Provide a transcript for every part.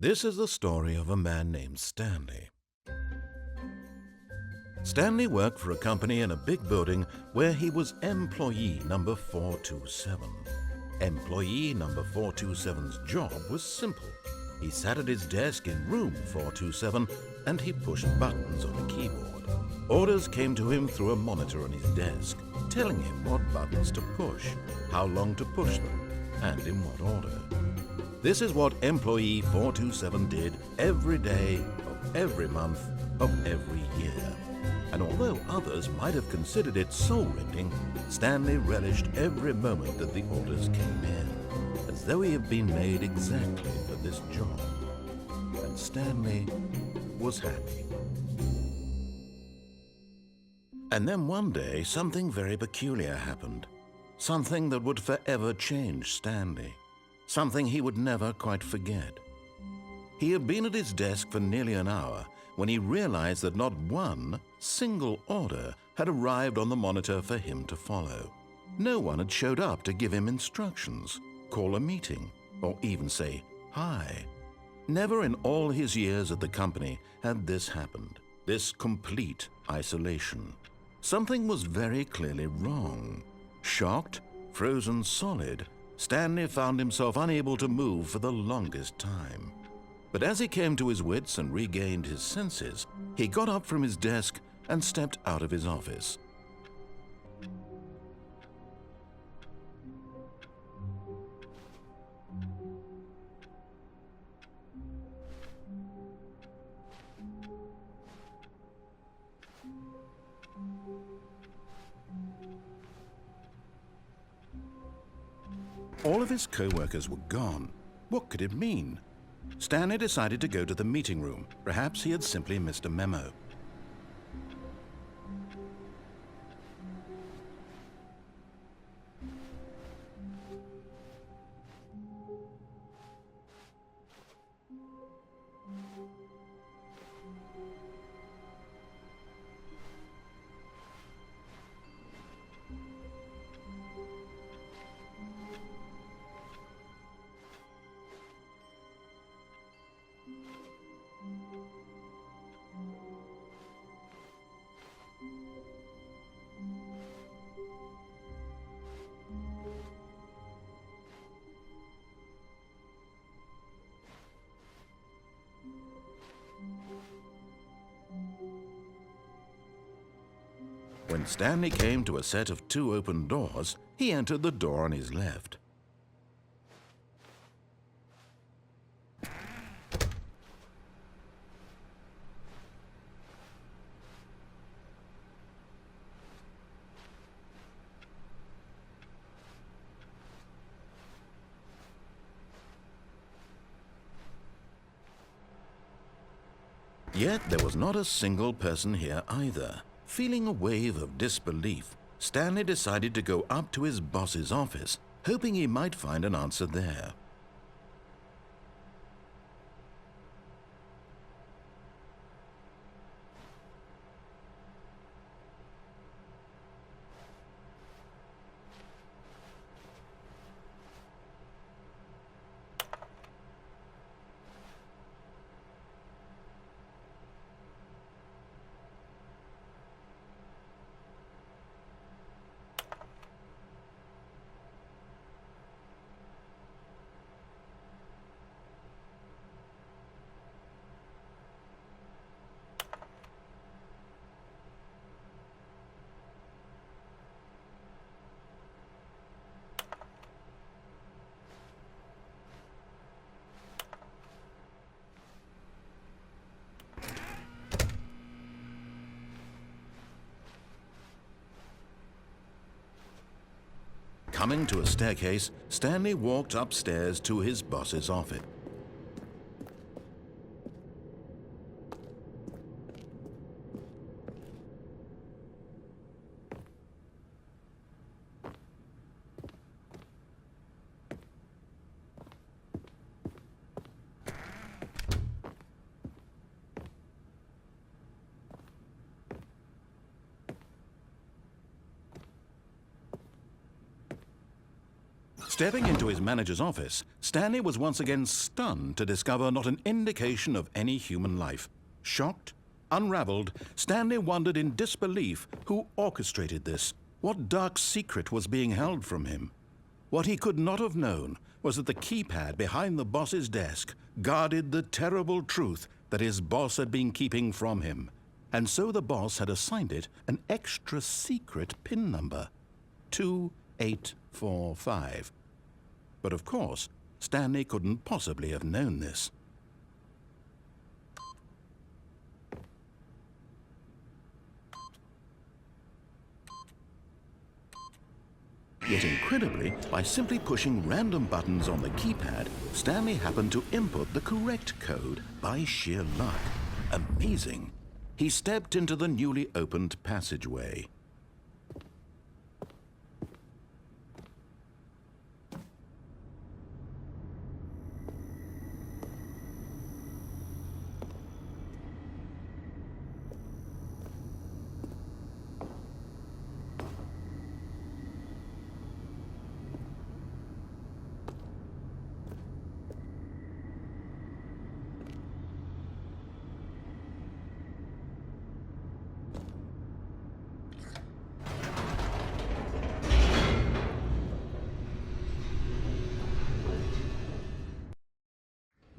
This is the story of a man named Stanley. Stanley worked for a company in a big building where he was employee number 427. Employee number 427's job was simple. He sat at his desk in room 427 and he pushed buttons on a keyboard. Orders came to him through a monitor on his desk, telling him what buttons to push, how long to push them, and in what order. This is what employee 427 did every day of every month of every year. And although others might have considered it soul-rending, Stanley relished every moment that the orders came in, as though he had been made exactly for this job. And Stanley was happy. And then one day, something very peculiar happened. Something that would forever change Stanley. Something he would never quite forget. He had been at his desk for nearly an hour when he realized that not one single order had arrived on the monitor for him to follow. No one had showed up to give him instructions, call a meeting, or even say hi. Never in all his years at the company had this happened, this complete isolation. Something was very clearly wrong. Shocked, frozen solid, Stanley found himself unable to move for the longest time. But as he came to his wits and regained his senses, he got up from his desk and stepped out of his office. All of his co-workers were gone. What could it mean? Stanley decided to go to the meeting room. Perhaps he had simply missed a memo. When Stanley came to a set of 2 open doors, he entered the door on his left. Yet there was not a single person here either. Feeling a wave of disbelief, Stanley decided to go up to his boss's office, hoping he might find an answer there. Coming to a staircase, Stanley walked upstairs to his boss's office. Stepping into his manager's office, Stanley was once again stunned to discover not an indication of any human life. Shocked, unraveled, Stanley wondered in disbelief who orchestrated this. What dark secret was being held from him? What he could not have known was that the keypad behind the boss's desk guarded the terrible truth that his boss had been keeping from him. And so the boss had assigned it an extra secret PIN number, 2845. But of course, Stanley couldn't possibly have known this. Yet incredibly, by simply pushing random buttons on the keypad, Stanley happened to input the correct code by sheer luck. Amazing. He stepped into the newly opened passageway.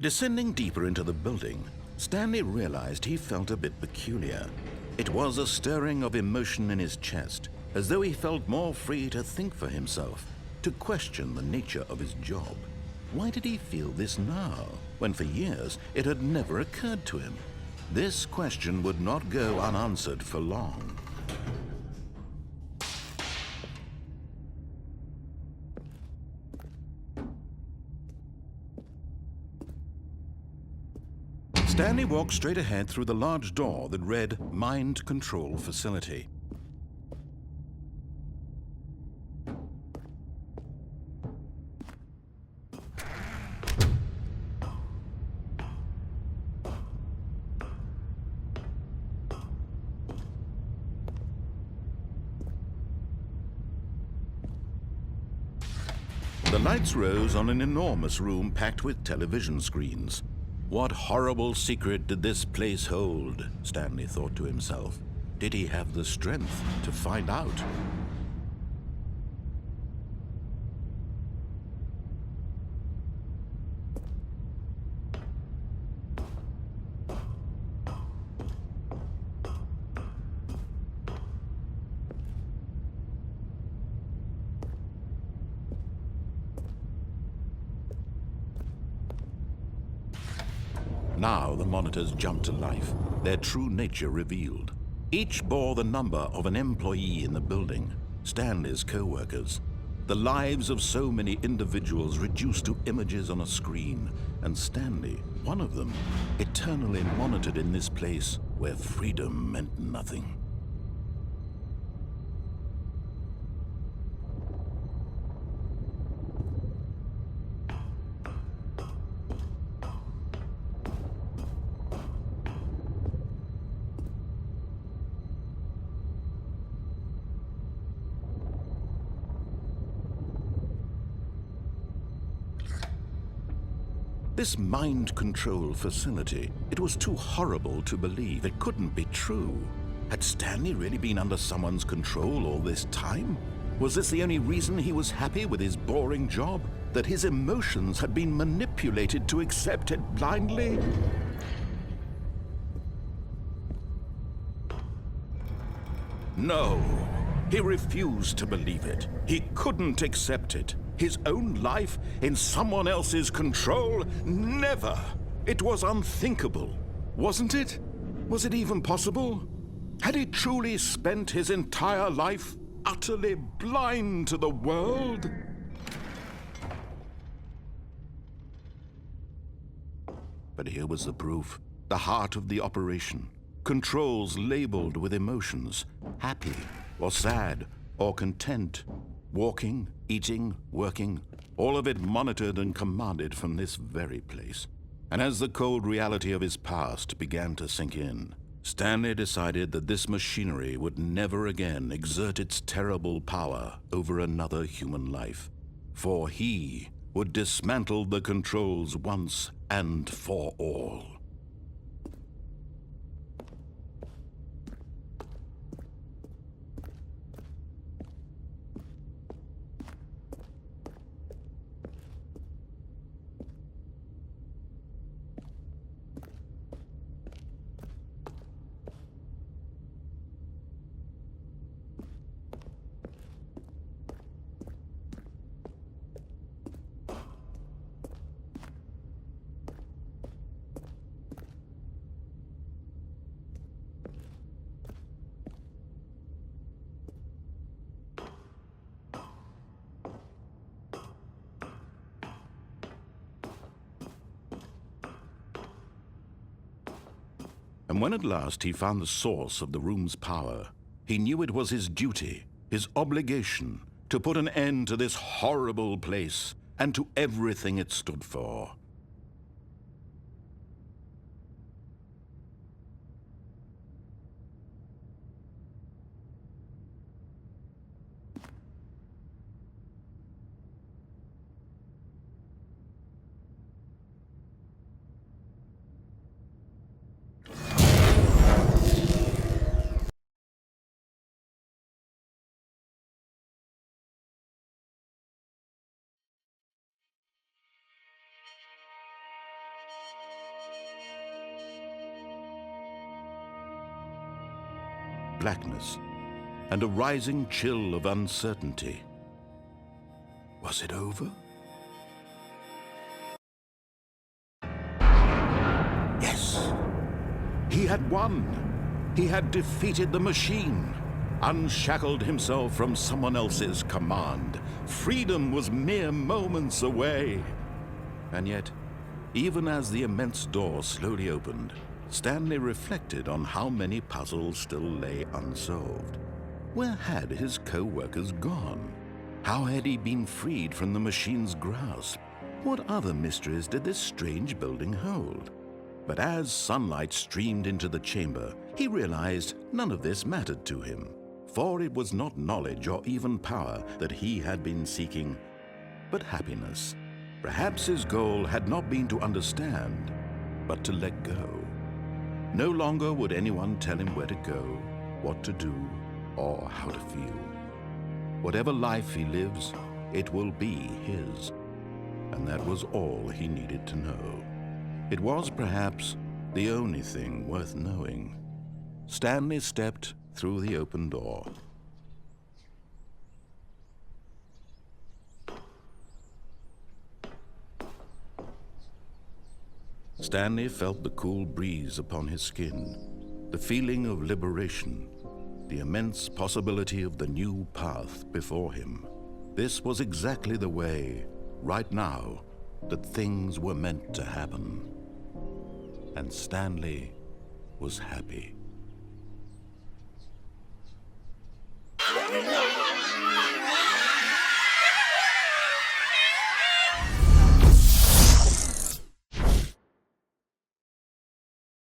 Descending deeper into the building, Stanley realized he felt a bit peculiar. It was a stirring of emotion in his chest, as though he felt more free to think for himself, to question the nature of his job. Why did he feel this now, when for years it had never occurred to him? This question would not go unanswered for long. Stanley walked straight ahead through the large door that read Mind Control Facility. The lights rose on an enormous room packed with television screens. What horrible secret did this place hold? Stanley thought to himself. Did he have the strength to find out? Now the monitors jumped to life, their true nature revealed. Each bore the number of an employee in the building, Stanley's co-workers. The lives of so many individuals reduced to images on a screen, and Stanley, one of them, eternally monitored in this place where freedom meant nothing. This mind control facility, it was too horrible to believe. It couldn't be true. Had Stanley really been under someone's control all this time? Was this the only reason he was happy with his boring job? That his emotions had been manipulated to accept it blindly? No, he refused to believe it. He couldn't accept it. His own life in someone else's control? Never! It was unthinkable, wasn't it? Was it even possible? Had he truly spent his entire life utterly blind to the world? But here was the proof, the heart of the operation. Controls labeled with emotions, happy or sad or content. Walking, eating, working, all of it monitored and commanded from this very place. And as the cold reality of his past began to sink in, Stanley decided that this machinery would never again exert its terrible power over another human life. For he would dismantle the controls once and for all. And when at last he found the source of the room's power, he knew it was his duty, his obligation, to put an end to this horrible place and to everything it stood for. Blackness and a rising chill of uncertainty. Was it over? Yes! He had won! He had defeated the machine, unshackled himself from someone else's command. Freedom was mere moments away. And yet, even as the immense door slowly opened, Stanley reflected on how many puzzles still lay unsolved. Where had his co-workers gone? How had he been freed from the machine's grasp? What other mysteries did this strange building hold? But as sunlight streamed into the chamber, he realized none of this mattered to him, for it was not knowledge or even power that he had been seeking, but happiness. Perhaps his goal had not been to understand, but to let go. No longer would anyone tell him where to go, what to do, or how to feel. Whatever life he lives, it will be his. And that was all he needed to know. It was perhaps the only thing worth knowing. Stanley stepped through the open door. Stanley felt the cool breeze upon his skin, the feeling of liberation, the immense possibility of the new path before him. This was exactly the way, right now, that things were meant to happen. And Stanley was happy.